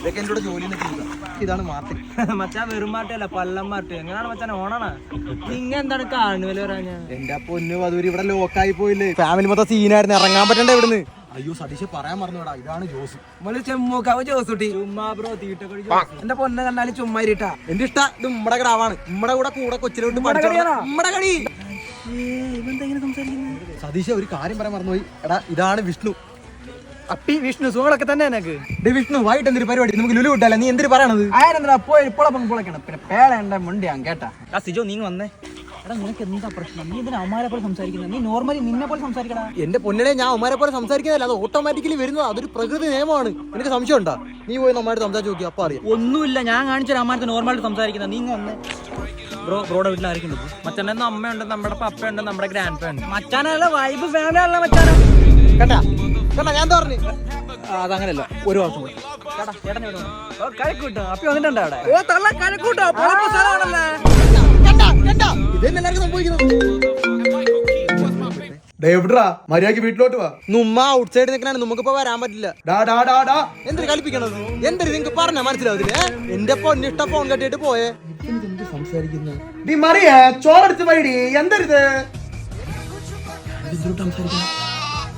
ഇതൊക്കെ എന്നോട് ജോലി ഇതാണ് മാർട്ടിൻ. മച്ചാൻ വെറും മാട്ടല്ല പള്ളം മാട്ട്. എങ്ങനെയാണ് മച്ചാൻ ഓണാണ്? നിങ്ങ എന്താണ് കാണുവല്ലോ പറഞ്ഞ? എന്റെ പൊന്നു വധൂരി ഇവിടെ ലോക്കായി പോയില്ലേ. ഫാമിലി മൊത്തം സീനായിരുന്നു, ഇറങ്ങാൻ പറ്റണ്ട ഇവിടുന്ന്. അയ്യോ സതീഷ് പറയാൻ മറന്നുടാ, ഇതാണ് ജോസ്. ചെമ്മൂക്കാവ് ജോസൂട്ടി ചുമ്മാ ബ്രോ തീറ്റ. എന്റെ പൊന്നെ കണ്ടാലും ചുമ്മാ ഇരുട്ടാ. എന്റെ ഇഷ്ട ഇത് ഉമ്മടെ കിടാവാണ്. ഉമ്മടെ കൂടെ കൊച്ചിലോട്ട് ഉമ്മടെ കളി. സതീഷ് ഒരു കാര്യം പറയാൻ മറന്നുപോയി. എടാ ഇതാണ് വിഷ്ണു. അപ്പി വിഷ്ണു സുഖങ്ങളൊക്കെ തന്നെ എനക്ക്. വിഷ്ണു വായിട്ട് എന്തൊരു പരിപാടി, നമുക്ക് ലുലു വിട്ടാല. നീ എന്തൊരു പറയണത്? ആരെന്താ പോയി ഇപ്പോഴപ്പം പൊളക്കണം. പിന്നെ പേള മുണ്ടിയാ കേട്ടാ. സിജോ നീ വന്നേ. എടാ നിനക്ക് എന്താ പ്രശ്നം? നീ ഇതിന് അമ്മാരെ പോലെ സംസാരിക്കുന്നത്? നീ നോർമലി നിന്നെ പോലെ സംസാരിക്കടാ. എന്റെ പൊന്നിനെ ഞാൻ അമ്മാരെ പോലെ സംസാരിക്കുന്നതല്ല, അത് ഓട്ടോമാറ്റിക്കലി വരുന്നത്. അതൊരു പ്രകൃതി നിയമമാണ്. എനിക്ക് സംശയം ഉണ്ടാ? നീ പോയി നമ്മായിട്ട് സംസാരിച്ച് നോക്കി, അപ്പൊ അറിയാം. ഒന്നുമില്ല, ഞാൻ കാണിച്ച അമ്മാരത്തെ നോർമലായിട്ട് സംസാരിക്കുന്നത്. നീ വന്നേ. ബ്രോയുടെ വീട്ടിൽ ആയിരിക്കും മച്ചാൻ്റെ അമ്മയുണ്ട്, നമ്മുടെ പപ്പയുണ്ട്, നമ്മുടെ ഗ്രാൻഡ് പേ ഉണ്ട്. മച്ചാനുള്ള വൈബ് ഫാമിലി ആണല്ലോ മച്ചാന. കേട്ടാ ഞാൻ പറഞ്ഞു അതങ്ങനല്ല. ഒരു വർഷം കൂടി കഴക്കൂട്ടോ അപ്പി വന്നിട്ടുണ്ട് അവിടെ. കഴക്കൂട്ടോ മര്യാദക്ക് വീട്ടിലോട്ട് വാ. ഉമ്മ ഔട്ട് സൈഡ് നിൽക്കണാണ്, നമുക്കിപ്പോ വരാൻ പറ്റില്ല. എന്തൊരു കളിപ്പിക്കണത്? എന്തൊരു നിങ്ങൾക്ക് പറഞ്ഞ മനസ്സിലാവത്തില്ലേ? എന്റെ പൊന്നിഷ്ട ഫോൺ കെട്ടിട്ട് പോയേ. ചോറടിച്ച് പോയി. എന്തരുത് സംസാരിക്കണം?